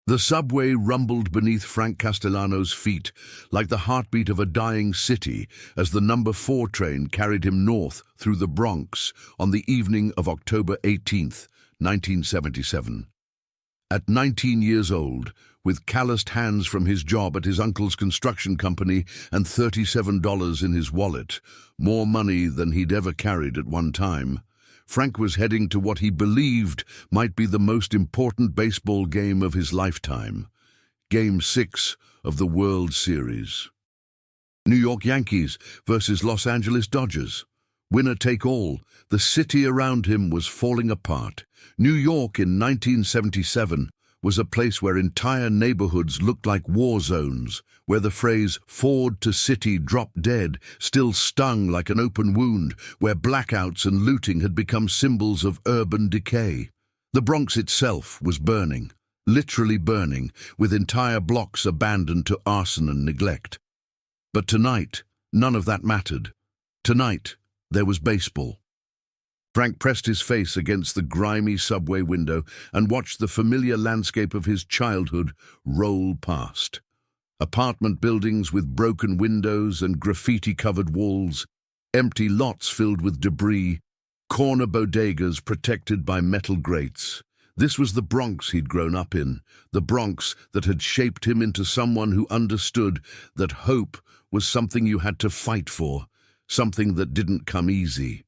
The subway rumbled beneath Frank Castellano's feet like the heartbeat of a dying city as the number 4 train carried him north through the Bronx on the evening of October 18th, 1977. At 19 years old, with calloused hands from his job at his uncle's construction company and $37 in his wallet, more money than he'd ever carried at one time, Frank was heading to what he believed might be the most important baseball game of his lifetime, Game 6 of the World Series. New York Yankees versus Los Angeles Dodgers. Winner take all, the city around him was falling apart. New York in 1977 was a place where entire neighborhoods looked like war zones, where the phrase "Ford to city, drop dead" still stung like an open wound, where blackouts and looting had become symbols of urban decay. The Bronx itself was burning, literally burning, with entire blocks abandoned to arson and neglect. But tonight, none of that mattered. Tonight, there was baseball. Frank pressed his face against the grimy subway window and watched the familiar landscape of his childhood roll past. Apartment buildings with broken windows and graffiti-covered walls, empty lots filled with debris, corner bodegas protected by metal grates. This was the Bronx he'd grown up in, the Bronx that had shaped him into someone who understood that hope was something you had to fight for, something that didn't come easy.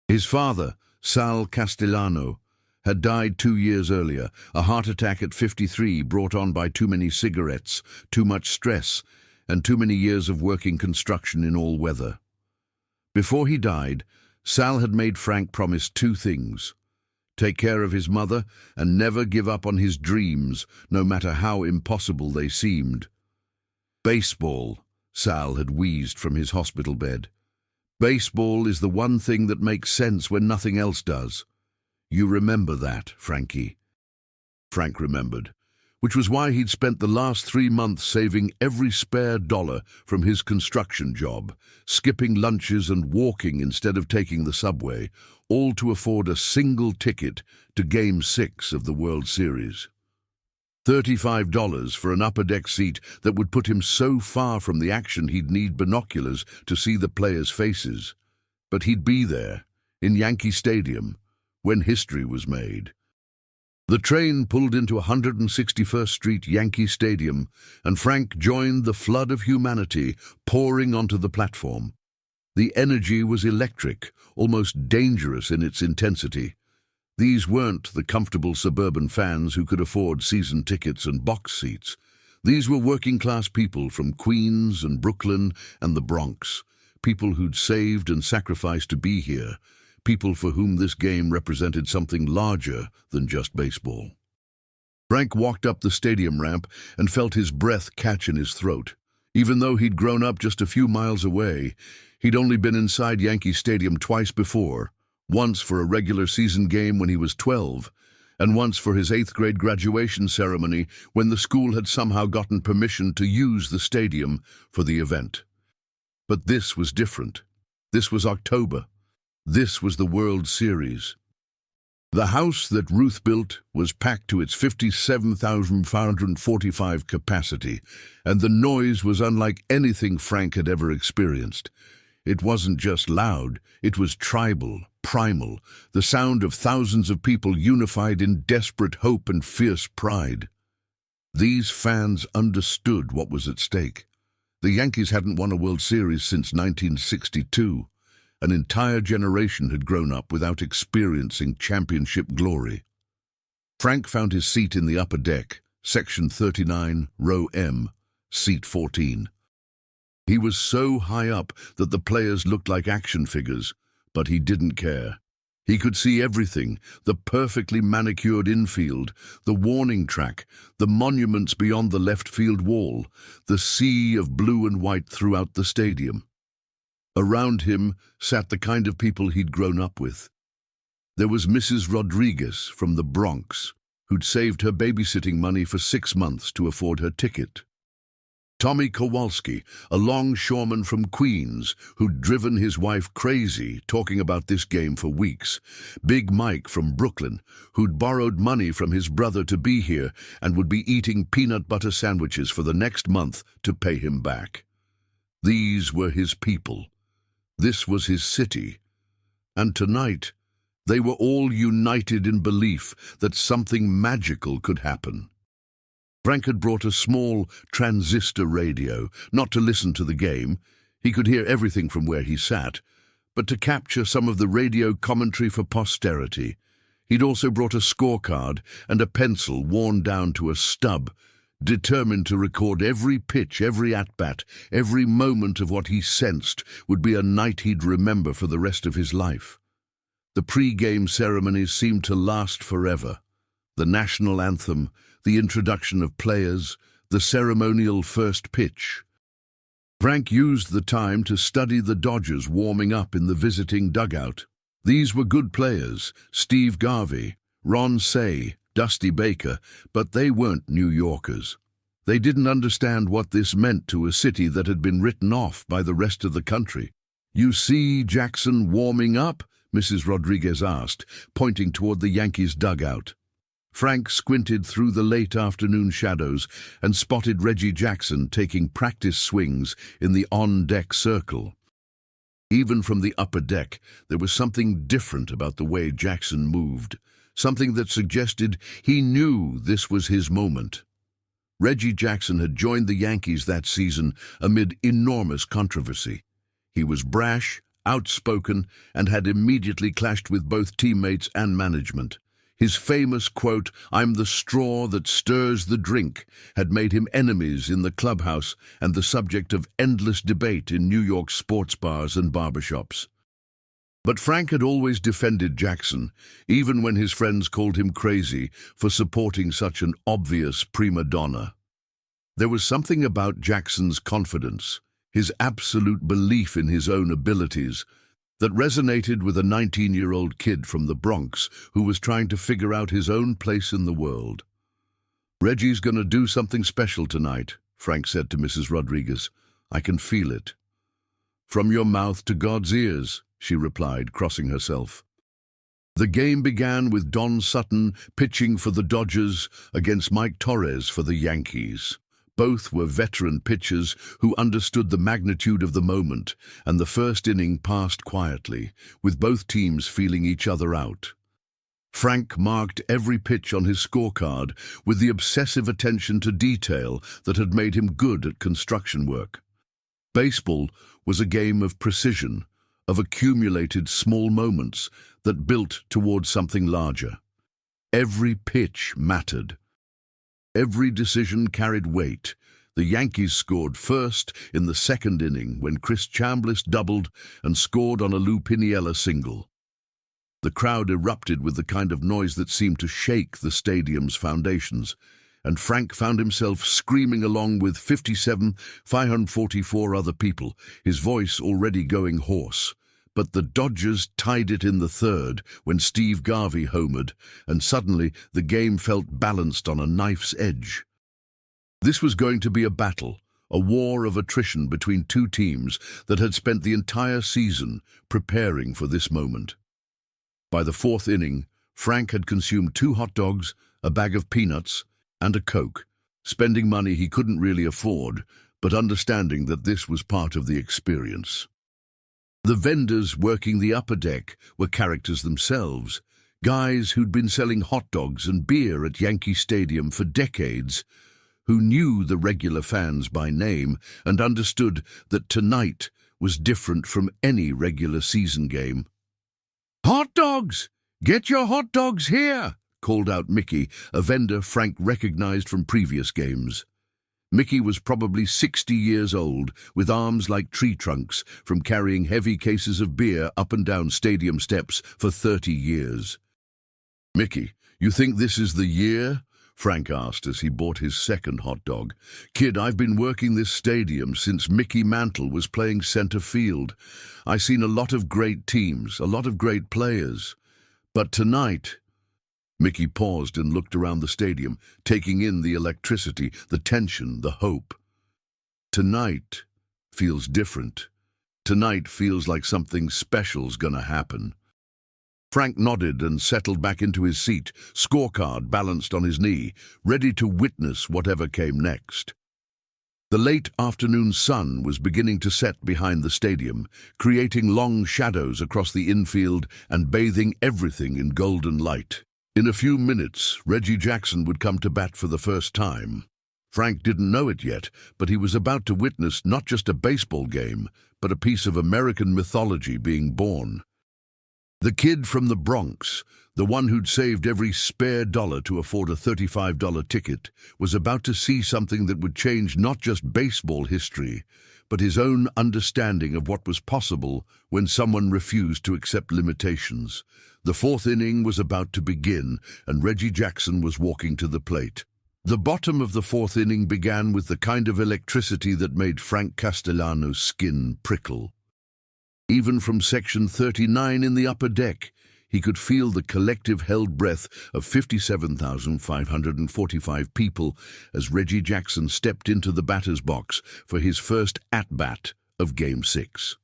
His father, Sal Castellano, had died 2 years earlier, a heart attack at 53 brought on by too many cigarettes, too much stress, and too many years of working construction in all weather. Before he died, Sal had made Frank promise 2 things: take care of his mother and never give up on his dreams, no matter how impossible they seemed. Baseball, Sal had wheezed from his hospital bed. Baseball is the one thing that makes sense when nothing else does. You remember that, Frankie. Frank remembered, which was why he'd spent the last 3 months saving every spare dollar from his construction job, skipping lunches and walking instead of taking the subway, all to afford a single ticket to Game 6 of the World Series. $35 for an upper-deck seat that would put him so far from the action he'd need binoculars to see the players' faces. But he'd be there, in Yankee Stadium, when history was made. The train pulled into 161st Street Yankee Stadium, and Frank joined the flood of humanity pouring onto the platform. The energy was electric, almost dangerous in its intensity. These weren't the comfortable suburban fans who could afford season tickets and box seats. These were working-class people from Queens and Brooklyn and the Bronx, people who'd saved and sacrificed to be here, people for whom this game represented something larger than just baseball. Frank walked up the stadium ramp and felt his breath catch in his throat. Even though he'd grown up just a few miles away, he'd only been inside Yankee Stadium twice before, once for a regular season game when he was 12, and once for his 8th grade graduation ceremony when the school had somehow gotten permission to use the stadium for the event. But this was different. This was October. This was the World Series. The house that Ruth built was packed to its 57,545 capacity, and the noise was unlike anything Frank had ever experienced. It wasn't just loud, it was tribal, primal, the sound of thousands of people unified in desperate hope and fierce pride. These fans understood what was at stake. The Yankees hadn't won a World Series since 1962. An entire generation had grown up without experiencing championship glory. Frank found his seat in the upper deck, section 39, row M, seat 14. He was so high up that the players looked like action figures, but he didn't care. He could see everything, the perfectly manicured infield, the warning track, the monuments beyond the left field wall, the sea of blue and white throughout the stadium. Around him sat the kind of people he'd grown up with. There was Mrs. Rodriguez from the Bronx, who'd saved her babysitting money for 6 months to afford her ticket. Tommy Kowalski, a longshoreman from Queens who'd driven his wife crazy talking about this game for weeks. Big Mike from Brooklyn, who'd borrowed money from his brother to be here and would be eating peanut butter sandwiches for the next month to pay him back. These were his people. This was his city. And tonight, they were all united in belief that something magical could happen. Frank had brought a small transistor radio, not to listen to the game. He could hear everything from where he sat, but to capture some of the radio commentary for posterity. He'd also brought a scorecard and a pencil worn down to a stub, determined to record every pitch, every at-bat, every moment of what he sensed would be a night he'd remember for the rest of his life. The pre-game ceremonies seemed to last forever. The national anthem, the introduction of players, the ceremonial first pitch. Frank used the time to study the Dodgers warming up in the visiting dugout. These were good players, Steve Garvey, Ron Cey, Dusty Baker, but they weren't New Yorkers. They didn't understand what this meant to a city that had been written off by the rest of the country. "You see Jackson warming up?" Mrs. Rodriguez asked, pointing toward the Yankees' dugout. Frank squinted through the late afternoon shadows and spotted Reggie Jackson taking practice swings in the on-deck circle. Even from the upper deck, there was something different about the way Jackson moved, something that suggested he knew this was his moment. Reggie Jackson had joined the Yankees that season amid enormous controversy. He was brash, outspoken, and had immediately clashed with both teammates and management. His famous quote, "I'm the straw that stirs the drink," had made him enemies in the clubhouse and the subject of endless debate in New York sports bars and barbershops. But Frank had always defended Jackson, even when his friends called him crazy for supporting such an obvious prima donna. There was something about Jackson's confidence, his absolute belief in his own abilities, that resonated with a 19-year-old kid from the Bronx who was trying to figure out his own place in the world. "Reggie's going to do something special tonight," Frank said to Mrs. Rodriguez. "I can feel it." "From your mouth to God's ears," she replied, crossing herself. The game began with Don Sutton pitching for the Dodgers against Mike Torres for the Yankees. Both were veteran pitchers who understood the magnitude of the moment, and the first inning passed quietly, with both teams feeling each other out. Frank marked every pitch on his scorecard with the obsessive attention to detail that had made him good at construction work. Baseball was a game of precision, of accumulated small moments that built towards something larger. Every pitch mattered. Every decision carried weight. The Yankees scored first in the second inning when Chris Chambliss doubled and scored on a Lou Piniella single. The crowd erupted with the kind of noise that seemed to shake the stadium's foundations, and Frank found himself screaming along with 544 other people, his voice already going hoarse. But the Dodgers tied it in the third when Steve Garvey homered, and suddenly the game felt balanced on a knife's edge. This was going to be a battle, a war of attrition between two teams that had spent the entire season preparing for this moment. By the fourth inning, Frank had consumed 2 hot dogs, a bag of peanuts, and a Coke, spending money he couldn't really afford, but understanding that this was part of the experience. The vendors working the upper deck were characters themselves, guys who'd been selling hot dogs and beer at Yankee Stadium for decades, who knew the regular fans by name and understood that tonight was different from any regular season game. "Hot dogs! Get your hot dogs here!" called out Mickey, a vendor Frank recognized from previous games. Mickey was probably 60 years old, with arms like tree trunks from carrying heavy cases of beer up and down stadium steps for 30 years. "Mickey, you think this is the year?" Frank asked as he bought his second hot dog. "Kid, I've been working this stadium since Mickey Mantle was playing center field. I've seen a lot of great teams, a lot of great players. But tonight..." Mickey paused and looked around the stadium, taking in the electricity, the tension, the hope. Tonight feels different. Tonight feels like something special's gonna happen. Frank nodded and settled back into his seat, scorecard balanced on his knee, ready to witness whatever came next. The late afternoon sun was beginning to set behind the stadium, creating long shadows across the infield and bathing everything in golden light. In a few minutes, Reggie Jackson would come to bat for the first time. Frank didn't know it yet, but he was about to witness not just a baseball game, but a piece of American mythology being born. The kid from the Bronx, the one who'd saved every spare dollar to afford a $35 ticket, was about to see something that would change not just baseball history, but his own understanding of what was possible when someone refused to accept limitations. The fourth inning was about to begin, and Reggie Jackson was walking to the plate. The bottom of the fourth inning began with the kind of electricity that made Frank Castellano's skin prickle. Even from section 39 in the upper deck, he could feel the collective held breath of 57,545 people as Reggie Jackson stepped into the batter's box for his first at-bat of Game 6.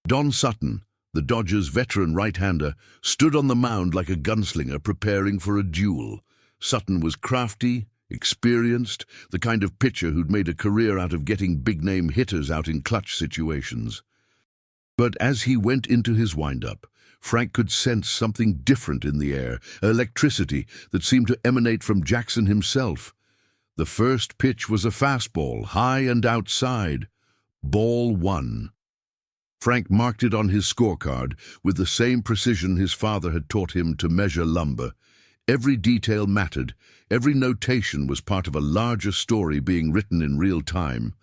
Don Sutton, the Dodgers' veteran right-hander, stood on the mound like a gunslinger preparing for a duel. Sutton was crafty, experienced, the kind of pitcher who'd made a career out of getting big-name hitters out in clutch situations. But as he went into his wind-up, Frank could sense something different in the air, electricity that seemed to emanate from Jackson himself. The first pitch was a fastball, high and outside. Ball 1. Frank marked it on his scorecard with the same precision his father had taught him to measure lumber. Every detail mattered. Every notation was part of a larger story being written in real time.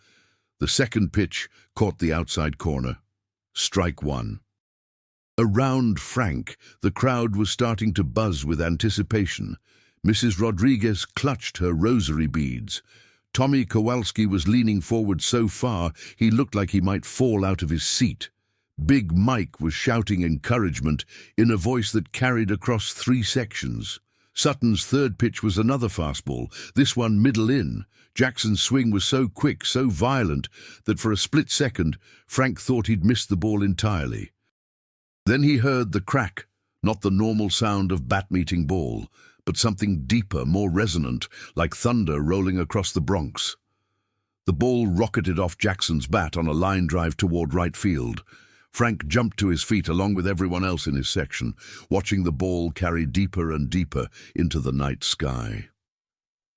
The second pitch caught the outside corner. Strike 1. Around Frank, the crowd was starting to buzz with anticipation. Mrs. Rodriguez clutched her rosary beads. Tommy Kowalski was leaning forward so far he looked like he might fall out of his seat. Big Mike was shouting encouragement in a voice that carried across 3 sections. Sutton's third pitch was another fastball, this one middle in. Jackson's swing was so quick, so violent, that for a split second, Frank thought he'd missed the ball entirely. Then he heard the crack, not the normal sound of bat-meeting ball, but something deeper, more resonant, like thunder rolling across the Bronx. The ball rocketed off Jackson's bat on a line drive toward right field. Frank jumped to his feet along with everyone else in his section, watching the ball carry deeper and deeper into the night sky.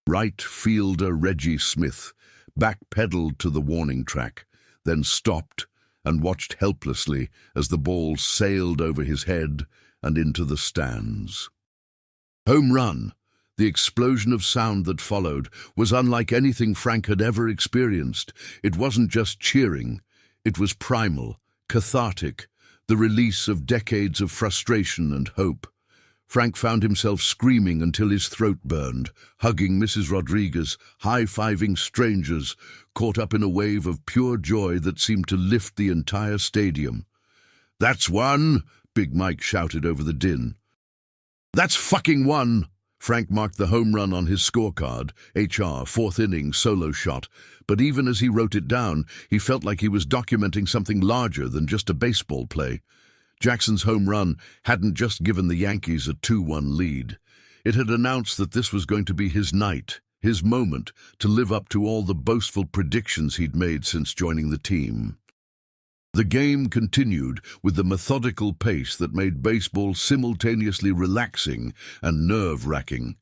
Right fielder Reggie Smith backpedaled to the warning track, then stopped and watched helplessly as the ball sailed over his head and into the stands. Home run! The explosion of sound that followed was unlike anything Frank had ever experienced. It wasn't just cheering. It was primal, cathartic, the release of decades of frustration and hope. Frank found himself screaming until his throat burned, hugging Mrs. Rodriguez, high-fiving strangers, caught up in a wave of pure joy that seemed to lift the entire stadium. "That's one!" Big Mike shouted over the din. "That's fucking one!" Frank marked the home run on his scorecard, HR, fourth inning, solo shot. But even as he wrote it down, he felt like he was documenting something larger than just a baseball play. Jackson's home run hadn't just given the Yankees a 2-1 lead. It had announced that this was going to be his night, his moment, to live up to all the boastful predictions he'd made since joining the team. The game continued with the methodical pace that made baseball simultaneously relaxing and nerve-wracking.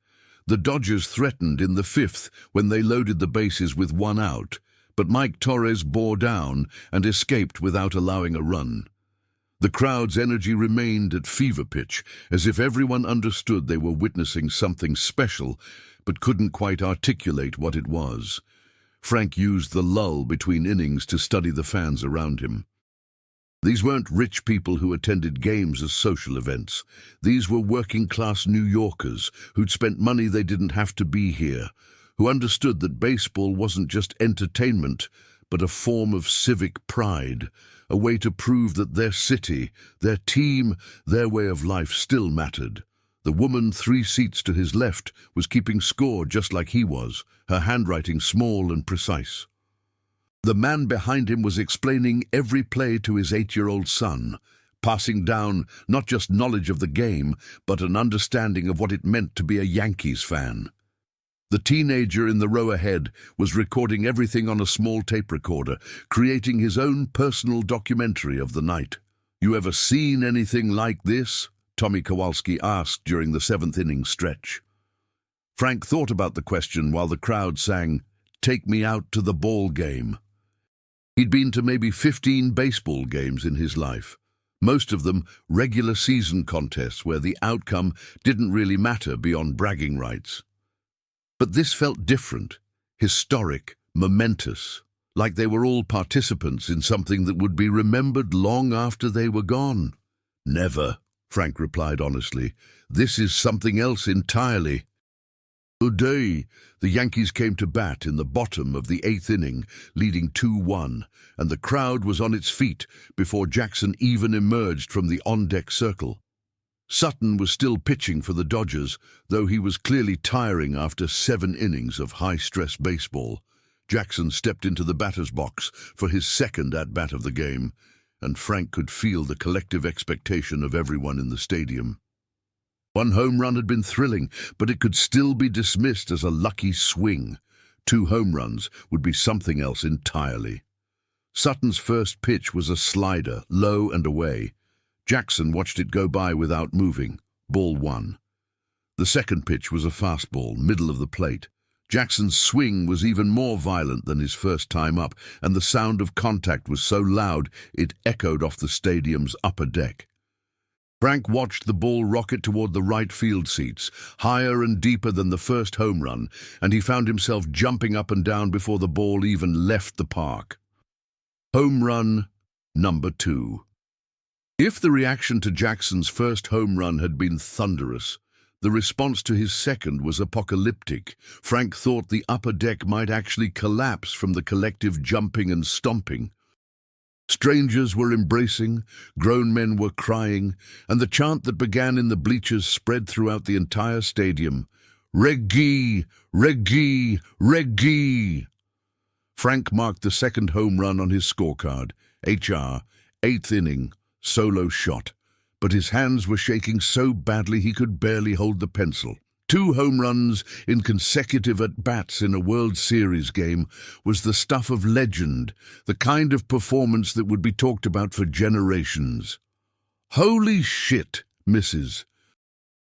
The Dodgers threatened in the 5th when they loaded the bases with 1 out, but Mike Torres bore down and escaped without allowing a run. The crowd's energy remained at fever pitch, as if everyone understood they were witnessing something special, but couldn't quite articulate what it was. Frank used the lull between innings to study the fans around him. These weren't rich people who attended games as social events. These were working-class New Yorkers who'd spent money they didn't have to be here, who understood that baseball wasn't just entertainment, but a form of civic pride, a way to prove that their city, their team, their way of life still mattered. The woman 3 seats to his left was keeping score just like he was, her handwriting small and precise. The man behind him was explaining every play to his 8-year-old son, passing down not just knowledge of the game, but an understanding of what it meant to be a Yankees fan. The teenager in the row ahead was recording everything on a small tape recorder, creating his own personal documentary of the night. "You ever seen anything like this?" Tommy Kowalski asked during the 7th-inning stretch. Frank thought about the question while the crowd sang, "Take me out to the ball game." He'd been to maybe 15 baseball games in his life, most of them regular season contests where the outcome didn't really matter beyond bragging rights. But this felt different, historic, momentous, like they were all participants in something that would be remembered long after they were gone. "Never," Frank replied honestly. "This is something else entirely." Today, the Yankees came to bat in the bottom of the 8th inning, leading 2-1, and the crowd was on its feet before Jackson even emerged from the on-deck circle. Sutton was still pitching for the Dodgers, though he was clearly tiring after 7 innings of high-stress baseball. Jackson stepped into the batter's box for his second at-bat of the game, and Frank could feel the collective expectation of everyone in the stadium. One home run had been thrilling, but it could still be dismissed as a lucky swing. 2 home runs would be something else entirely. Sutton's first pitch was a slider, low and away. Jackson watched it go by without moving. Ball 1. The second pitch was a fastball, middle of the plate. Jackson's swing was even more violent than his first time up, and the sound of contact was so loud it echoed off the stadium's upper deck. Frank watched the ball rocket toward the right field seats, higher and deeper than the first home run, and he found himself jumping up and down before the ball even left the park. Home run number 2. If the reaction to Jackson's first home run had been thunderous, the response to his second was apocalyptic. Frank thought the upper deck might actually collapse from the collective jumping and stomping. Strangers were embracing, grown men were crying, and the chant that began in the bleachers spread throughout the entire stadium. "Reggie! Reggie! Reggie!" Frank marked the second home run on his scorecard, HR, 8th inning, solo shot, but his hands were shaking so badly he could barely hold the pencil. 2 home runs in consecutive at-bats in a World Series game was the stuff of legend, the kind of performance that would be talked about for generations. "Holy shit, Mrs."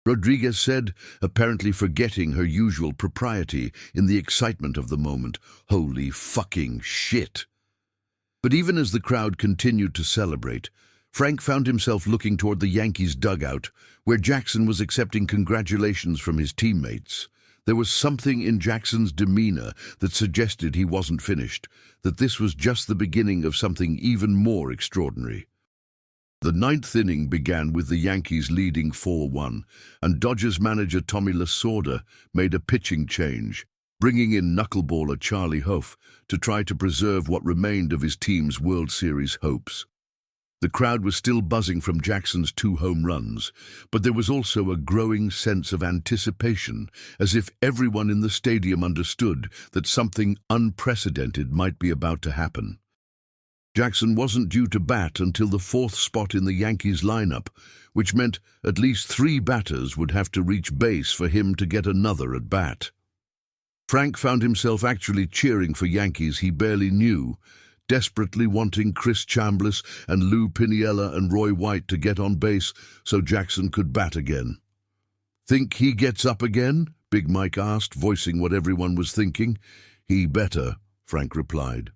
Rodriguez said, apparently forgetting her usual propriety in the excitement of the moment. Holy fucking shit. But even as the crowd continued to celebrate, Frank found himself looking toward the Yankees' dugout, where Jackson was accepting congratulations from his teammates. There was something in Jackson's demeanor that suggested he wasn't finished, that this was just the beginning of something even more extraordinary. The 9th inning began with the Yankees leading 4-1, and Dodgers manager Tommy Lasorda made a pitching change, bringing in knuckleballer Charlie Hough to try to preserve what remained of his team's World Series hopes. The crowd was still buzzing from Jackson's 2 home runs, but there was also a growing sense of anticipation, as if everyone in the stadium understood that something unprecedented might be about to happen. Jackson wasn't due to bat until the 4th spot in the Yankees lineup, which meant at least 3 batters would have to reach base for him to get another at bat. Frank found himself actually cheering for Yankees he barely knew, desperately wanting Chris Chambliss and Lou Piniella and Roy White to get on base so Jackson could bat again. "Think he gets up again?" Big Mike asked, voicing what everyone was thinking. "He better," Frank replied.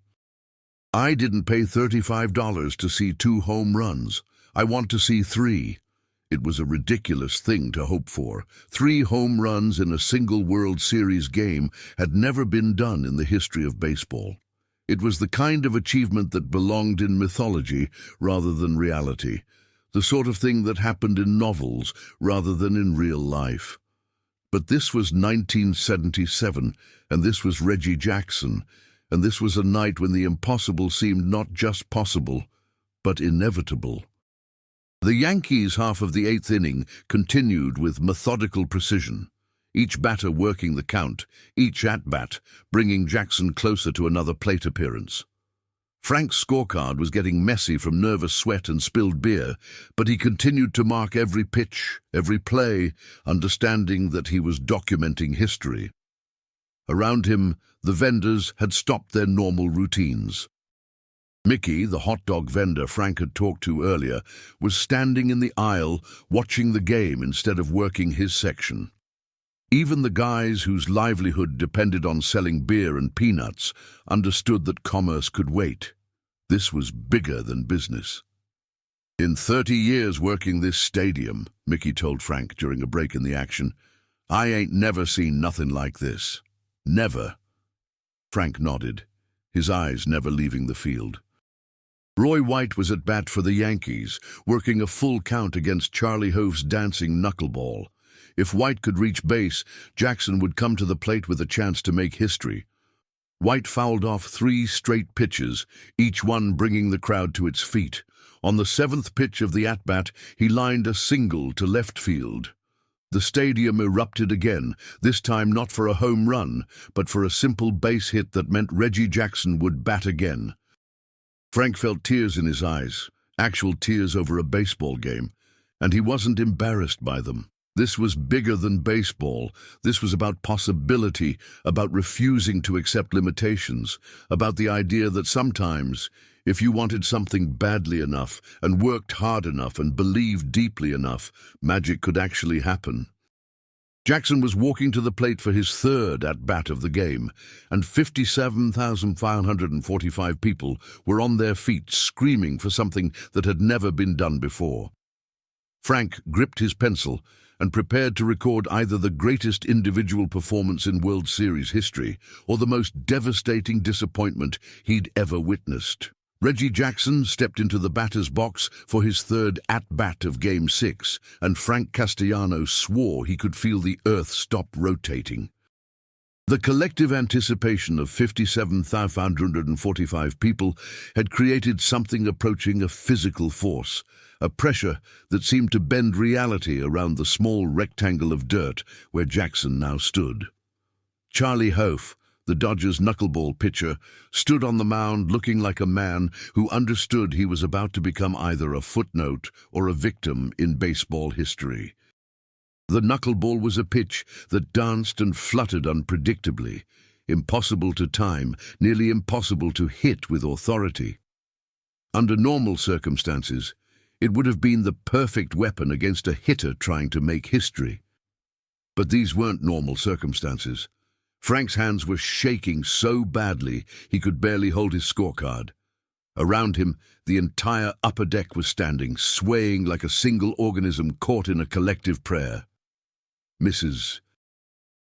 "I didn't pay $35 to see 2 home runs. I want to see 3. It was a ridiculous thing to hope for. 3 home runs in a single World Series game had never been done in the history of baseball. It was the kind of achievement that belonged in mythology rather than reality, the sort of thing that happened in novels rather than in real life. But this was 1977, and this was Reggie Jackson, and this was a night when the impossible seemed not just possible, but inevitable. The Yankees' half of the 8th inning continued with methodical precision, each batter working the count, each at-bat bringing Jackson closer to another plate appearance. Frank's scorecard was getting messy from nervous sweat and spilled beer, but he continued to mark every pitch, every play, understanding that he was documenting history. Around him, the vendors had stopped their normal routines. Mickey, the hot dog vendor Frank had talked to earlier, was standing in the aisle watching the game instead of working his section. Even the guys whose livelihood depended on selling beer and peanuts understood that commerce could wait. This was bigger than business. "In 30 years working this stadium," Mickey told Frank during a break in the action, "I ain't never seen nothing like this. Never." Frank nodded, his eyes never leaving the field. Roy White was at bat for the Yankees, working a full count against Charlie Hoef's dancing knuckleball. If White could reach base, Jackson would come to the plate with a chance to make history. White fouled off 3 straight pitches, each one bringing the crowd to its feet. On the 7th pitch of the at-bat, he lined a single to left field. The stadium erupted again, this time not for a home run, but for a simple base hit that meant Reggie Jackson would bat again. Frank felt tears in his eyes, actual tears over a baseball game, and he wasn't embarrassed by them. This was bigger than baseball. This was about possibility, about refusing to accept limitations, about the idea that sometimes, if you wanted something badly enough and worked hard enough and believed deeply enough, magic could actually happen. Jackson was walking to the plate for his 3rd at-bat of the game, and 57,545 people were on their feet screaming for something that had never been done before. Frank gripped his pencil and prepared to record either the greatest individual performance in World Series history or the most devastating disappointment he'd ever witnessed. Reggie Jackson stepped into the batter's box for his 3rd at-bat of Game 6, and Frank Castellano swore he could feel the earth stop rotating. The collective anticipation of 57,545 people had created something approaching a physical force, a pressure that seemed to bend reality around the small rectangle of dirt where Jackson now stood. Charlie Hoef, the Dodgers' knuckleball pitcher, stood on the mound looking like a man who understood he was about to become either a footnote or a victim in baseball history. The knuckleball was a pitch that danced and fluttered unpredictably, impossible to time, nearly impossible to hit with authority. Under normal circumstances, it would have been the perfect weapon against a hitter trying to make history. But these weren't normal circumstances. Frank's hands were shaking so badly he could barely hold his scorecard. Around him, the entire upper deck was standing, swaying like a single organism caught in a collective prayer. Mrs.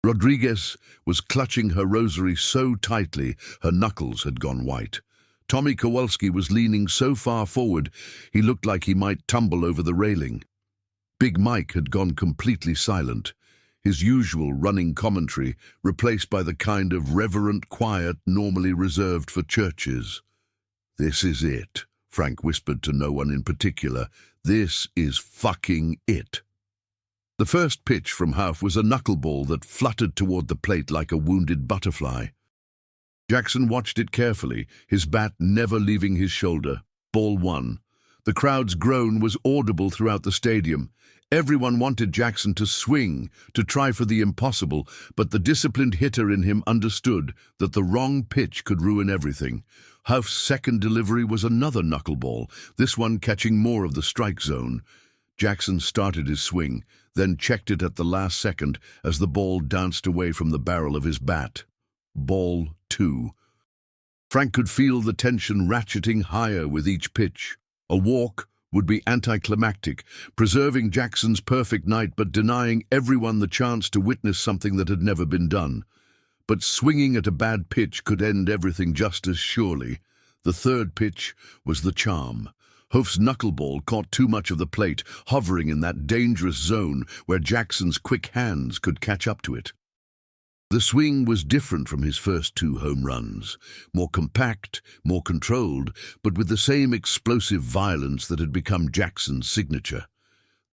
Rodriguez was clutching her rosary so tightly her knuckles had gone white. Tommy Kowalski was leaning so far forward he looked like he might tumble over the railing. Big Mike had gone completely silent, his usual running commentary replaced by the kind of reverent quiet normally reserved for churches. "This is it," Frank whispered to no one in particular. "This is fucking it." The first pitch from Hoef was a knuckleball that fluttered toward the plate like a wounded butterfly. Jackson watched it carefully, his bat never leaving his shoulder. Ball 1. The crowd's groan was audible throughout the stadium. Everyone wanted Jackson to swing, to try for the impossible, but the disciplined hitter in him understood that the wrong pitch could ruin everything. Hoef's second delivery was another knuckleball, this one catching more of the strike zone. Jackson started his swing, then checked it at the last second as the ball danced away from the barrel of his bat. Ball 2. Frank could feel the tension ratcheting higher with each pitch. A walk would be anticlimactic, preserving Jackson's perfect night but denying everyone the chance to witness something that had never been done. But swinging at a bad pitch could end everything just as surely. The third pitch was the charm. Hoef's knuckleball caught too much of the plate, hovering in that dangerous zone where Jackson's quick hands could catch up to it. The swing was different from his first 2 home runs, more compact, more controlled, but with the same explosive violence that had become Jackson's signature.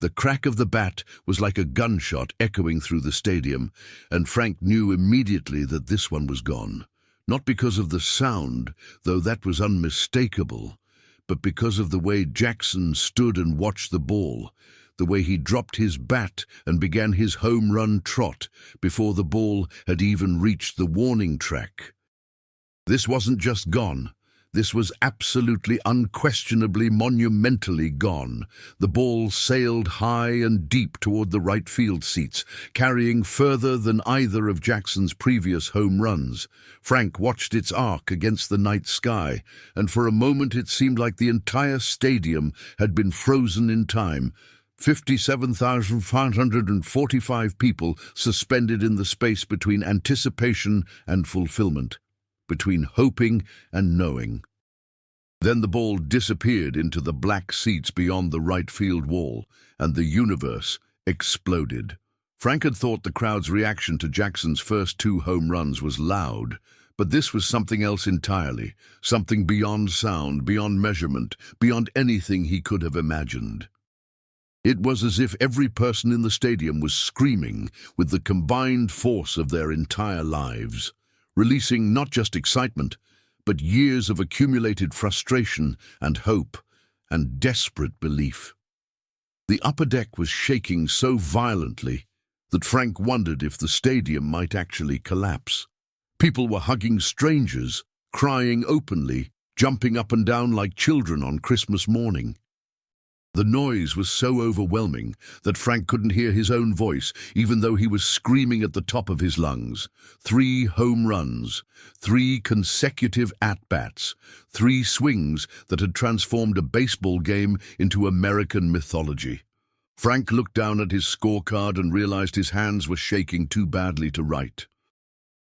The crack of the bat was like a gunshot echoing through the stadium, and Frank knew immediately that this one was gone. not because of the sound, though that was unmistakable, but because of the way Jackson stood and watched the ball, the way he dropped his bat and began his home run trot before the ball had even reached the warning track. This wasn't just gone. This was absolutely, unquestionably, monumentally gone. The ball sailed high and deep toward the right field seats, carrying further than either of Jackson's previous home runs. Frank watched its arc against the night sky, and for a moment it seemed like the entire stadium had been frozen in time. 57,545 people suspended in the space between anticipation and fulfillment, between hoping and knowing. Then the ball disappeared into the black seats beyond the right field wall, and the universe exploded. Frank had thought the crowd's reaction to Jackson's first 2 home runs was loud, but this was something else entirely, something beyond sound, beyond measurement, beyond anything he could have imagined. It was as if every person in the stadium was screaming with the combined force of their entire lives, releasing not just excitement, but years of accumulated frustration and hope and desperate belief. The upper deck was shaking so violently that Frank wondered if the stadium might actually collapse. People were hugging strangers, crying openly, jumping up and down like children on Christmas morning. The noise was so overwhelming that Frank couldn't hear his own voice, even though he was screaming at the top of his lungs. 3 home runs, 3 consecutive at-bats, 3 swings that had transformed a baseball game into American mythology. Frank looked down at his scorecard and realized his hands were shaking too badly to write.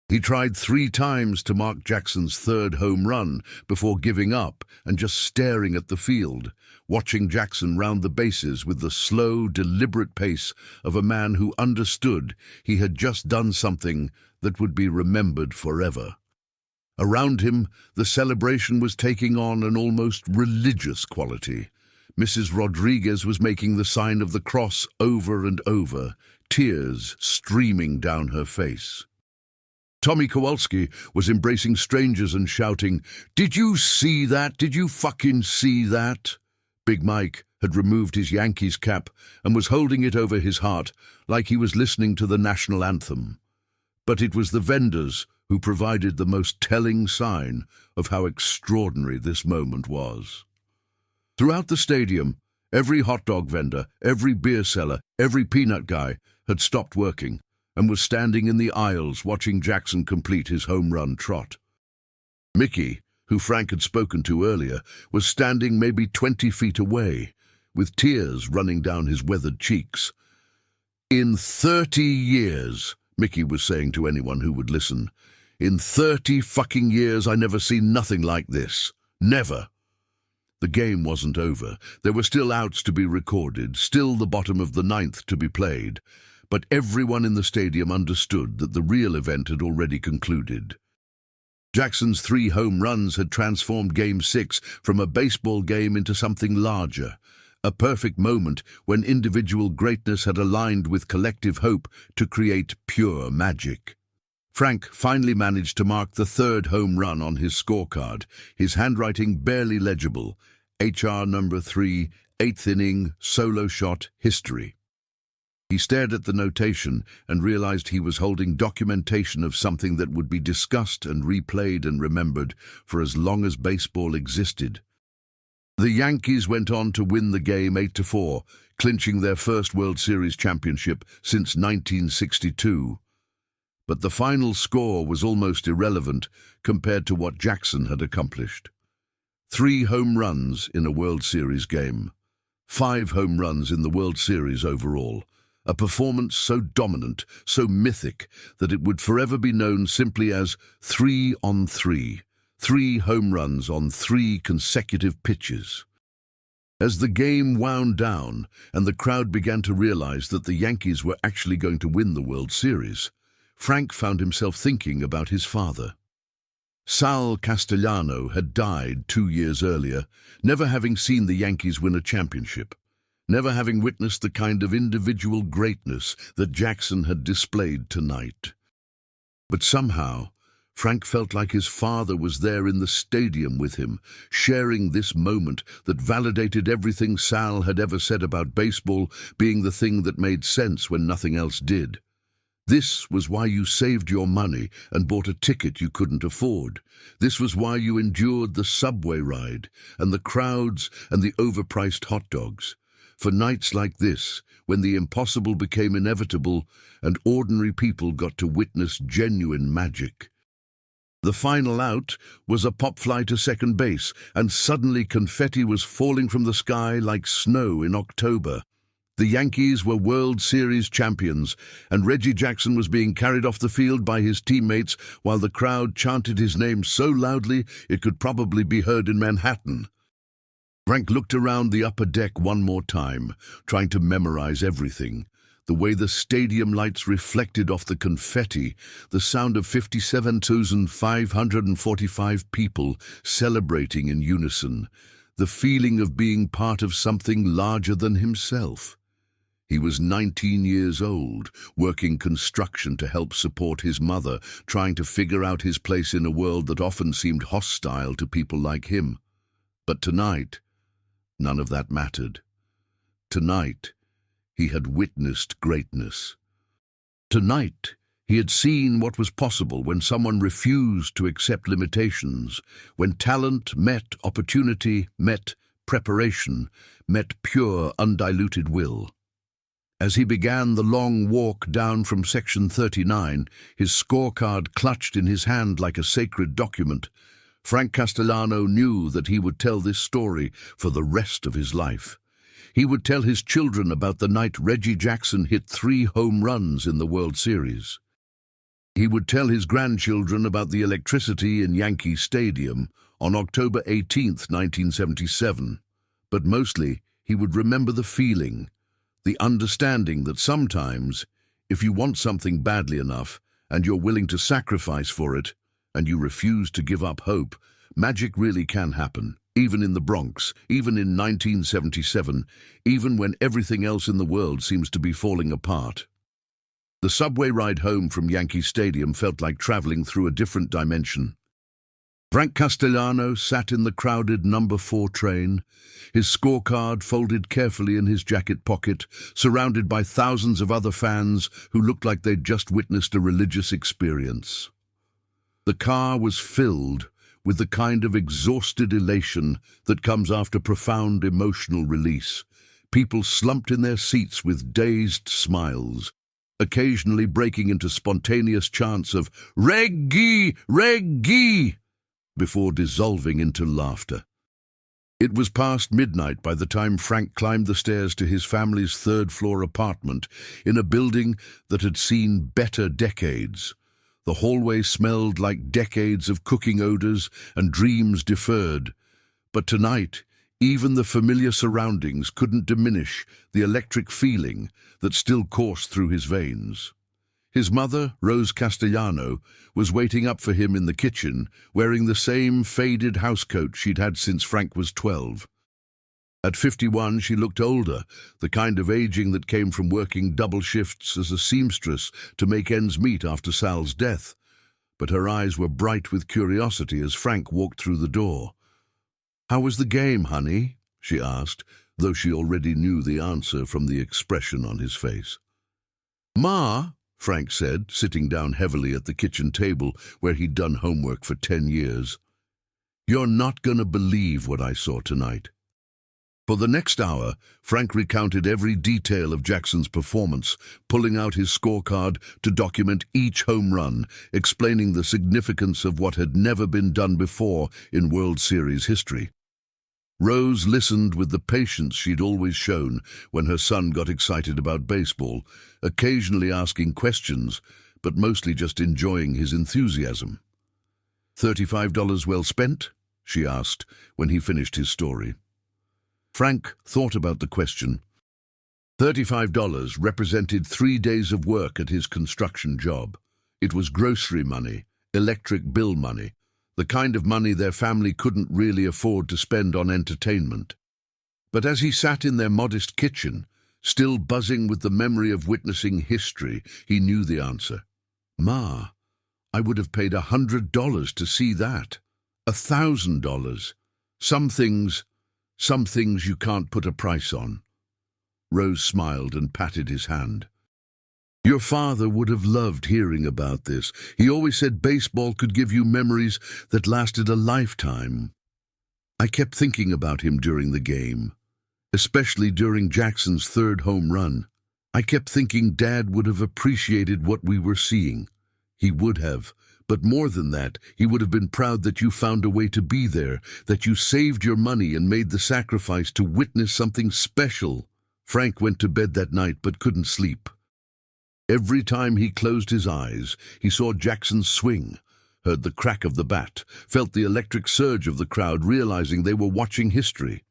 He tried 3 times to mark Jackson's 3rd home run before giving up and just staring at the field, watching Jackson round the bases with the slow, deliberate pace of a man who understood he had just done something that would be remembered forever. Around him, the celebration was taking on an almost religious quality. Mrs. Rodriguez was making the sign of the cross over and over, tears streaming down her face. Tommy Kowalski was embracing strangers and shouting, "Did you see that? Did you fucking see that?" Big Mike had removed his Yankees cap and was holding it over his heart like he was listening to the national anthem. But it was the vendors who provided the most telling sign of how extraordinary this moment was. Throughout the stadium, every hot dog vendor, every beer seller, every peanut guy had stopped working and was standing in the aisles watching Jackson complete his home run trot. Mickey, who Frank had spoken to earlier, was standing maybe 20 feet away, with tears running down his weathered cheeks. "In 30 years," Mickey was saying to anyone who would listen, "in 30 fucking years I never seen nothing like this. Never." The game wasn't over. There were still outs to be recorded, still the bottom of the 9th to be played. But everyone in the stadium understood that the real event had already concluded. Jackson's 3 home runs had transformed Game 6 from a baseball game into something larger, a perfect moment when individual greatness had aligned with collective hope to create pure magic. Frank finally managed to mark the 3rd home run on his scorecard, his handwriting barely legible, HR number 3, 8th inning, solo shot, history. He stared at the notation and realized he was holding documentation of something that would be discussed and replayed and remembered for as long as baseball existed. The Yankees went on to win the game 8-4, clinching their first World Series championship since 1962. But the final score was almost irrelevant compared to what Jackson had accomplished. 3 home runs in a World Series game, 5 home runs in the World Series overall. A performance so dominant, so mythic, that it would forever be known simply as 3 on 3, 3 home runs on 3 consecutive pitches. As the game wound down and the crowd began to realize that the Yankees were actually going to win the World Series, Frank found himself thinking about his father. Sal Castellano had died 2 years earlier, never having seen the Yankees win a championship, never having witnessed the kind of individual greatness that Jackson had displayed tonight. But somehow, Frank felt like his father was there in the stadium with him, sharing this moment that validated everything Sal had ever said about baseball being the thing that made sense when nothing else did. This was why you saved your money and bought a ticket you couldn't afford. This was why you endured the subway ride and the crowds and the overpriced hot dogs. For nights like this, when the impossible became inevitable and ordinary people got to witness genuine magic. The final out was a pop fly to second base, and suddenly confetti was falling from the sky like snow in October. The Yankees were World Series champions, and Reggie Jackson was being carried off the field by his teammates while the crowd chanted his name so loudly it could probably be heard in Manhattan. Frank looked around the upper deck one more time, trying to memorize everything. The way the stadium lights reflected off the confetti, the sound of 57,545 people celebrating in unison, the feeling of being part of something larger than himself. He was 19 years old, working construction to help support his mother, trying to figure out his place in a world that often seemed hostile to people like him. But tonight, none of that mattered. Tonight, he had witnessed greatness. Tonight, he had seen what was possible when someone refused to accept limitations, when talent met opportunity, met preparation, met pure, undiluted will. As he began the long walk down from Section 39, his scorecard clutched in his hand like a sacred document, Frank Castellano knew that he would tell this story for the rest of his life. He would tell his children about the night Reggie Jackson hit 3 home runs in the World Series. He would tell his grandchildren about the electricity in Yankee Stadium on October 18, 1977. But mostly, he would remember the feeling, the understanding that sometimes, if you want something badly enough and you're willing to sacrifice for it, and you refuse to give up hope, magic really can happen, even in the Bronx, even in 1977, even when everything else in the world seems to be falling apart. The subway ride home from Yankee Stadium felt like traveling through a different dimension. Frank Castellano sat in the crowded number 4 train, his scorecard folded carefully in his jacket pocket, surrounded by thousands of other fans who looked like they'd just witnessed a religious experience. The car was filled with the kind of exhausted elation that comes after profound emotional release. People slumped in their seats with dazed smiles, occasionally breaking into spontaneous chants of "Reggie! Reggie!" before dissolving into laughter. It was past midnight by the time Frank climbed the stairs to his family's 3rd-floor apartment in a building that had seen better decades. The hallway smelled like decades of cooking odors and dreams deferred. But tonight, even the familiar surroundings couldn't diminish the electric feeling that still coursed through his veins. His mother, Rose Castellano, was waiting up for him in the kitchen, wearing the same faded housecoat she'd had since Frank was 12. At 51, she looked older, the kind of aging that came from working double shifts as a seamstress to make ends meet after Sal's death. But her eyes were bright with curiosity as Frank walked through the door. "How was the game, honey?" she asked, though she already knew the answer from the expression on his face. "Ma," Frank said, sitting down heavily at the kitchen table where he'd done homework for 10 years. "You're not going to believe what I saw tonight." For the next hour, Frank recounted every detail of Jackson's performance, pulling out his scorecard to document each home run, explaining the significance of what had never been done before in World Series history. Rose listened with the patience she'd always shown when her son got excited about baseball, occasionally asking questions, but mostly just enjoying his enthusiasm. "$35 well spent?" she asked when he finished his story. Frank thought about the question. $35 represented 3 days of work at his construction job. It was grocery money, electric bill money, the kind of money their family couldn't really afford to spend on entertainment. But as he sat in their modest kitchen, still buzzing with the memory of witnessing history, he knew the answer. "Ma, I would have paid $100 to see that. $1,000. Some things you can't put a price on. Rose smiled and patted his hand. Your father would have loved hearing about this. He always said baseball could give you memories that lasted a lifetime. I kept thinking about him during the game, especially during Jackson's third home run. I kept thinking Dad would have appreciated what we were seeing. He would have, but more than that, he would have been proud that you found a way to be there, that you saved your money and made the sacrifice to witness something special. Frank went to bed that night but couldn't sleep. Every time he closed his eyes, he saw Jackson swing, heard the crack of the bat, felt the electric surge of the crowd, realizing they were watching history.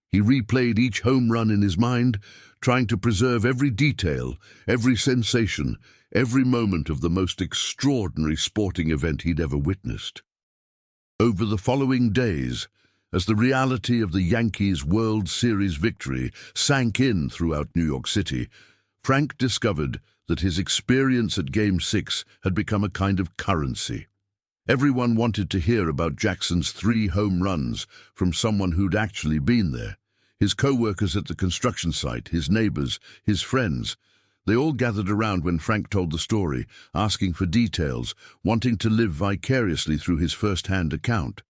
He replayed each home run in his mind, trying to preserve every detail, every sensation, every moment of the most extraordinary sporting event he'd ever witnessed. Over the following days, as the reality of the Yankees' World Series victory sank in throughout New York City, Frank discovered that his experience at Game 6 had become a kind of currency. Everyone wanted to hear about Jackson's 3 home runs from someone who'd actually been there. His co-workers at the construction site, his neighbors, his friends. They all gathered around when Frank told the story, asking for details, wanting to live vicariously through his first-hand account.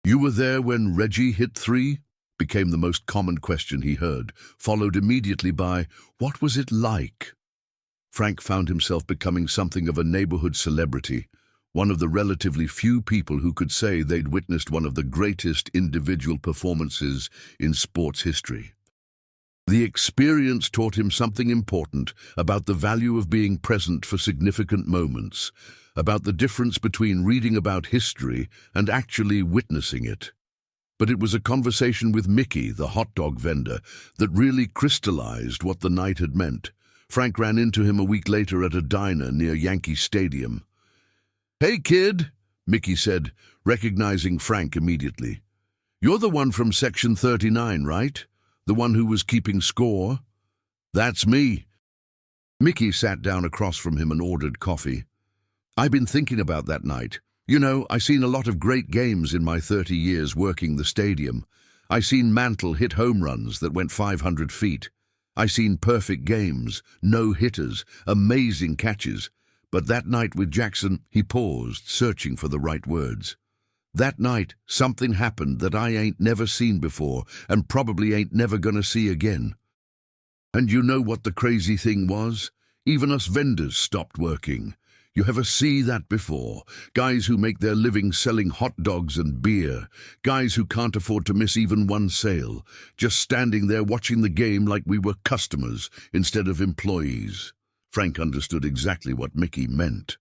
You were there when Reggie hit 3? Became the most common question he heard, followed immediately by, what was it like? Frank found himself becoming something of a neighborhood celebrity, one of the relatively few people who could say they'd witnessed one of the greatest individual performances in sports history. The experience taught him something important about the value of being present for significant moments, about the difference between reading about history and actually witnessing it. But it was a conversation with Mickey, the hot dog vendor, that really crystallized what the night had meant. Frank ran into him a week later at a diner near Yankee Stadium. Hey, kid, Mickey said, recognizing Frank immediately. You're the one from Section 39, right? The one who was keeping score? That's me. Mickey sat down across from him and ordered coffee. I've been thinking about that night. You know, I seen a lot of great games in my 30 years working the stadium. I seen Mantle hit home runs that went 500 feet. I seen perfect games, no-hitters, amazing catches. But that night with Jackson, he paused, searching for the right words. That night, something happened that I ain't never seen before and probably ain't never gonna see again. And you know what the crazy thing was? Even us vendors stopped working. You ever see that before? Guys who make their living selling hot dogs and beer. Guys who can't afford to miss even one sale. Just standing there watching the game like we were customers instead of employees. Frank understood exactly what Mickey meant.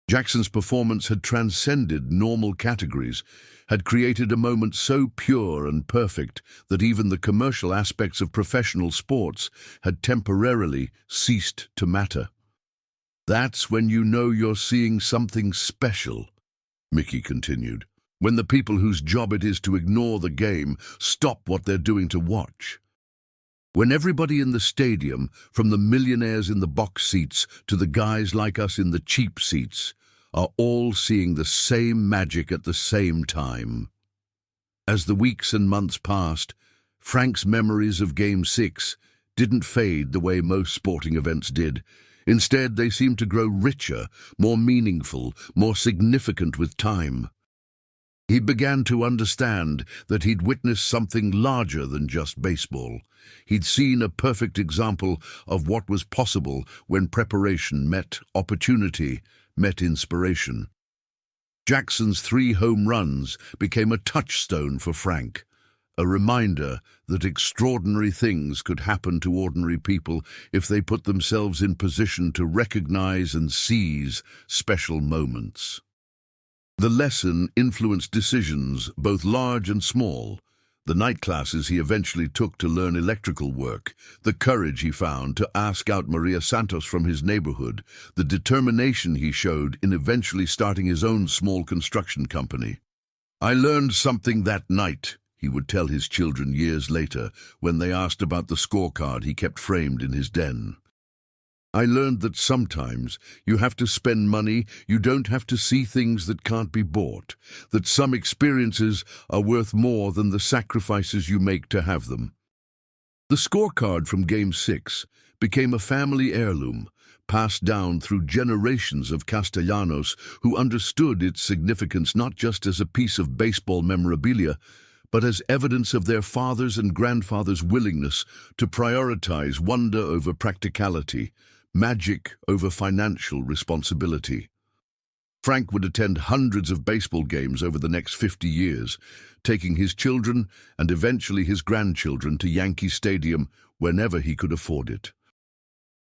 Jackson's performance had transcended normal categories, had created a moment so pure and perfect that even the commercial aspects of professional sports had temporarily ceased to matter. That's when you know you're seeing something special, Mickey continued, when the people whose job it is to ignore the game stop what they're doing to watch. When everybody in the stadium, from the millionaires in the box seats to the guys like us in the cheap seats, are all seeing the same magic at the same time. As the weeks and months passed, Frank's memories of Game 6 didn't fade the way most sporting events did. Instead, they seemed to grow richer, more meaningful, more significant with time. He began to understand that he'd witnessed something larger than just baseball. He'd seen a perfect example of what was possible when preparation met opportunity, met inspiration. Jackson's 3 home runs became a touchstone for Frank, a reminder that extraordinary things could happen to ordinary people if they put themselves in position to recognize and seize special moments. The lesson influenced decisions, both large and small. The night classes he eventually took to learn electrical work, the courage he found to ask out Maria Santos from his neighborhood, the determination he showed in eventually starting his own small construction company. I learned something that night, he would tell his children years later when they asked about the scorecard he kept framed in his den. I learned that sometimes you have to spend money, you don't have to see things that can't be bought, that some experiences are worth more than the sacrifices you make to have them. The scorecard from Game 6 became a family heirloom, passed down through generations of Castellanos who understood its significance not just as a piece of baseball memorabilia, but as evidence of their fathers' and grandfathers' willingness to prioritize wonder over practicality, magic over financial responsibility. Frank would attend hundreds of baseball games over the next 50 years, taking his children and eventually his grandchildren to Yankee Stadium whenever he could afford it.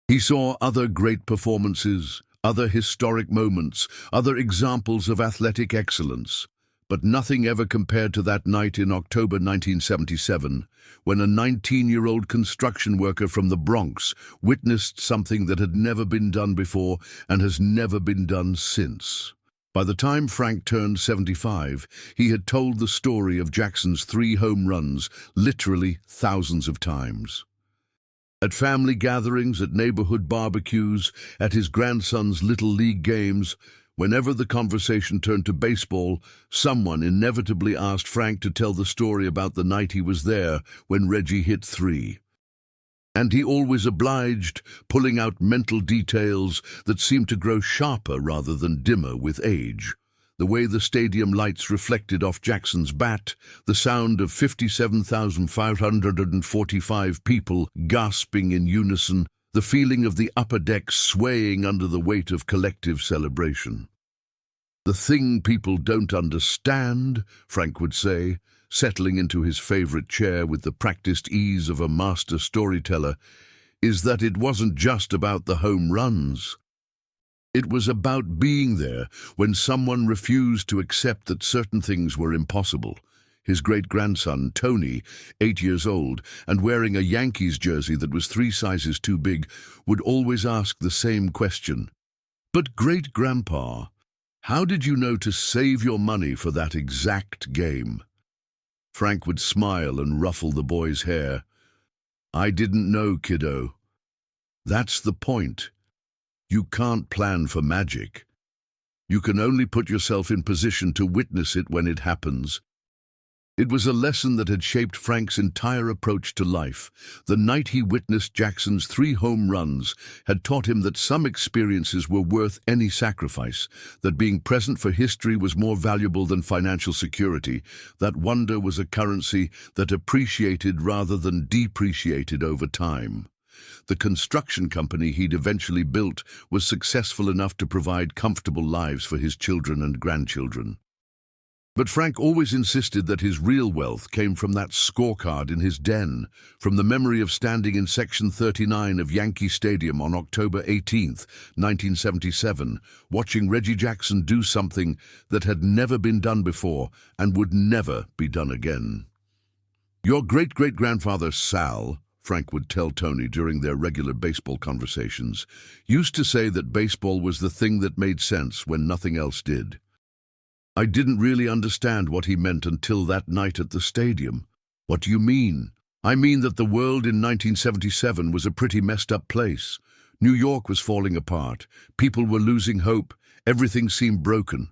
He saw other great performances, other historic moments, other examples of athletic excellence, but nothing ever compared to that night in October 1977, when a 19-year-old construction worker from the Bronx witnessed something that had never been done before and has never been done since. By the time Frank turned 75, he had told the story of Jackson's 3 home runs literally thousands of times. At family gatherings, at neighborhood barbecues, at his grandson's Little League games, whenever the conversation turned to baseball, someone inevitably asked Frank to tell the story about the night he was there when Reggie hit 3. And he always obliged, pulling out mental details that seemed to grow sharper rather than dimmer with age. The way the stadium lights reflected off Jackson's bat, the sound of 57,545 people gasping in unison, the feeling of the upper deck swaying under the weight of collective celebration. "The thing people don't understand," Frank would say, settling into his favorite chair with the practiced ease of a master storyteller, "is that it wasn't just about the home runs. It was about being there when someone refused to accept that certain things were impossible." His great-grandson, Tony, 8 years old, and wearing a Yankees jersey that was 3 sizes too big, would always ask the same question. "But great-grandpa, how did you know to save your money for that exact game?" Frank would smile and ruffle the boy's hair. "I didn't know, kiddo. That's the point. You can't plan for magic. You can only put yourself in position to witness it when it happens." It was a lesson that had shaped Frank's entire approach to life. The night he witnessed Jackson's 3 home runs had taught him that some experiences were worth any sacrifice, that being present for history was more valuable than financial security, that wonder was a currency that appreciated rather than depreciated over time. The construction company he'd eventually built was successful enough to provide comfortable lives for his children and grandchildren. But Frank always insisted that his real wealth came from that scorecard in his den, from the memory of standing in Section 39 of Yankee Stadium on October 18th, 1977, watching Reggie Jackson do something that had never been done before and would never be done again. "Your great-great-grandfather Sal," Frank would tell Tony during their regular baseball conversations, "used to say that baseball was the thing that made sense when nothing else did. I didn't really understand what he meant until that night at the stadium." "What do you mean?" "I mean that the world in 1977 was a pretty messed up place. New York was falling apart. People were losing hope. Everything seemed broken.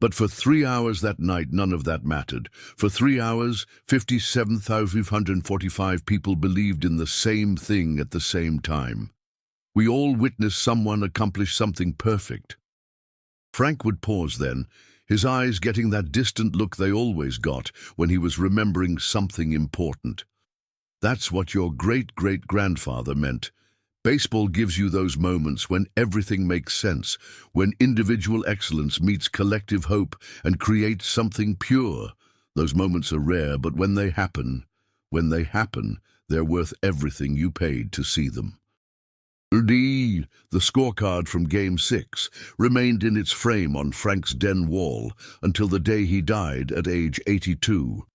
But for 3 hours that night, none of that mattered. For 3 hours, 57,545 people believed in the same thing at the same time. We all witnessed someone accomplish something perfect." Frank would pause then, his eyes getting that distant look they always got when he was remembering something important. "That's what your great-great-grandfather meant. Baseball gives you those moments when everything makes sense, when individual excellence meets collective hope and creates something pure. Those moments are rare, but when they happen, they're worth everything you paid to see them." The scorecard from Game 6 remained in its frame on Frank's den wall until the day he died at age 82.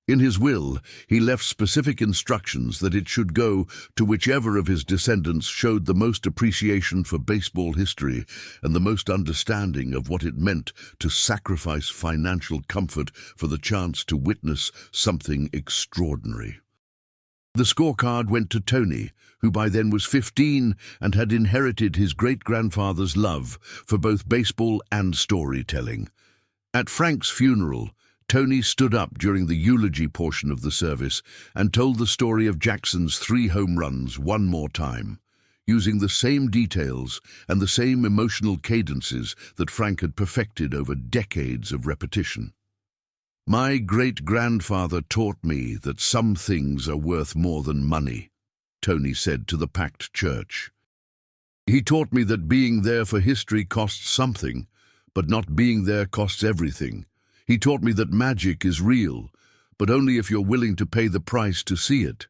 In his will, he left specific instructions that it should go to whichever of his descendants showed the most appreciation for baseball history and the most understanding of what it meant to sacrifice financial comfort for the chance to witness something extraordinary. The scorecard went to Tony, who by then was 15 and had inherited his great-grandfather's love for both baseball and storytelling. At Frank's funeral, Tony stood up during the eulogy portion of the service and told the story of Jackson's 3 home runs one more time, using the same details and the same emotional cadences that Frank had perfected over decades of repetition. "My great-grandfather taught me that some things are worth more than money," Tony said to the packed church. "He taught me that being there for history costs something, but not being there costs everything. He taught me that magic is real, but only if you're willing to pay the price to see it."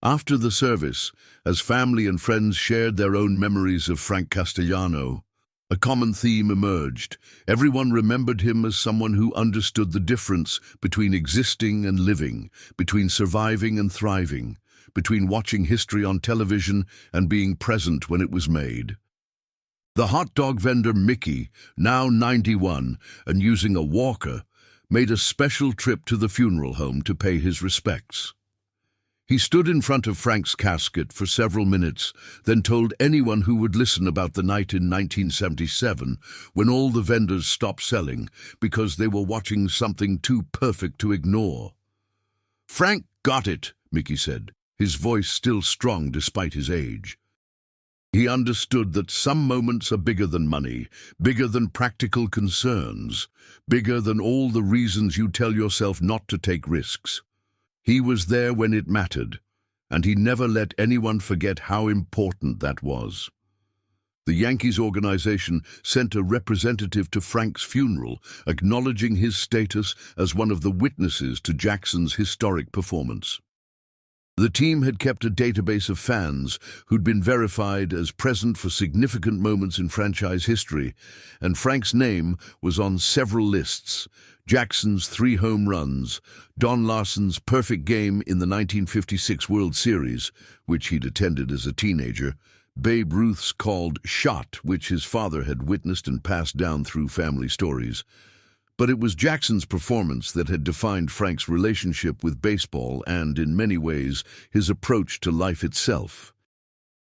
After the service, as family and friends shared their own memories of Frank Castellano, a common theme emerged. Everyone remembered him as someone who understood the difference between existing and living, between surviving and thriving, between watching history on television and being present when it was made. The hot dog vendor Mickey, now 91 and using a walker, made a special trip to the funeral home to pay his respects. He stood in front of Frank's casket for several minutes, then told anyone who would listen about the night in 1977 when all the vendors stopped selling because they were watching something too perfect to ignore. "Frank got it," Mickey said, his voice still strong despite his age. "He understood that some moments are bigger than money, bigger than practical concerns, bigger than all the reasons you tell yourself not to take risks. He was there when it mattered, and he never let anyone forget how important that was." The Yankees organization sent a representative to Frank's funeral, acknowledging his status as one of the witnesses to Jackson's historic performance. The team had kept a database of fans who'd been verified as present for significant moments in franchise history, and Frank's name was on several lists. Jackson's 3 home runs, Don Larson's perfect game in the 1956 World Series, which he'd attended as a teenager, Babe Ruth's called shot, which his father had witnessed and passed down through family stories. But it was Jackson's performance that had defined Frank's relationship with baseball and, in many ways, his approach to life itself.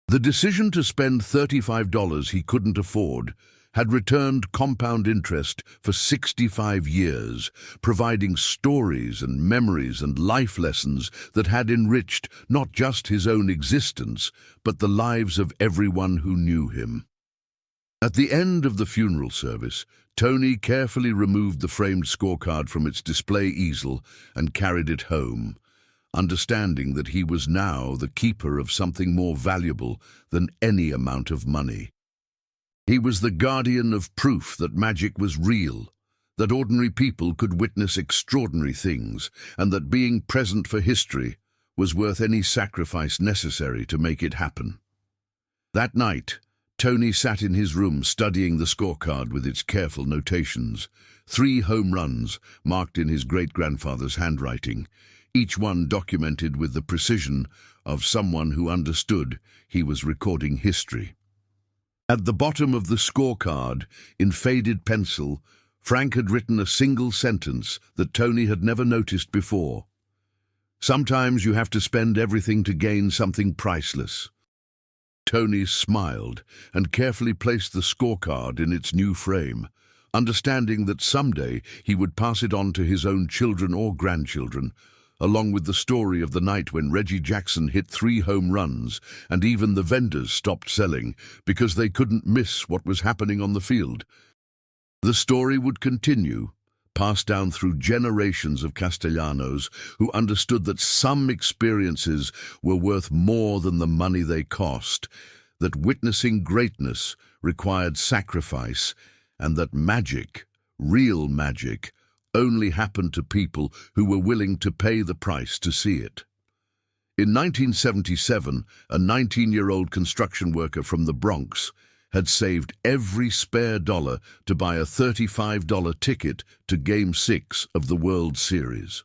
The decision to spend $35 he couldn't afford had returned compound interest for 65 years, providing stories and memories and life lessons that had enriched not just his own existence, but the lives of everyone who knew him. At the end of the funeral service, Tony carefully removed the framed scorecard from its display easel and carried it home, understanding that he was now the keeper of something more valuable than any amount of money. He was the guardian of proof that magic was real, that ordinary people could witness extraordinary things, and that being present for history was worth any sacrifice necessary to make it happen. That night, Tony sat in his room studying the scorecard with its careful notations. 3 home runs, marked in his great-grandfather's handwriting, each one documented with the precision of someone who understood he was recording history. At the bottom of the scorecard, in faded pencil, Frank had written a single sentence that Tony had never noticed before. "Sometimes you have to spend everything to gain something priceless." Tony smiled and carefully placed the scorecard in its new frame, understanding that someday he would pass it on to his own children or grandchildren, along with the story of the night when Reggie Jackson hit 3 home runs and even the vendors stopped selling because they couldn't miss what was happening on the field. The story would continue, passed down through generations of Castellanos who understood that some experiences were worth more than the money they cost, that witnessing greatness required sacrifice, and that magic, real magic, only happened to people who were willing to pay the price to see it. In 1977, a 19-year-old construction worker from the Bronx had saved every spare dollar to buy a $35 ticket to Game 6 of the World Series.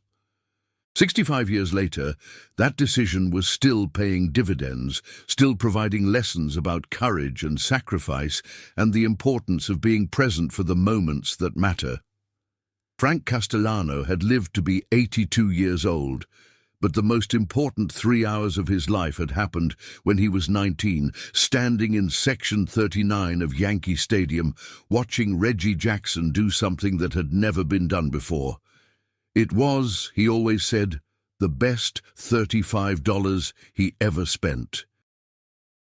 65 years later, that decision was still paying dividends, still providing lessons about courage and sacrifice and the importance of being present for the moments that matter. Frank Castellano had lived to be 82 years old, But the most important 3 hours of his life had happened when he was 19, standing in Section 39 of Yankee Stadium, watching Reggie Jackson do something that had never been done before. It was, he always said, the best $35 he ever spent.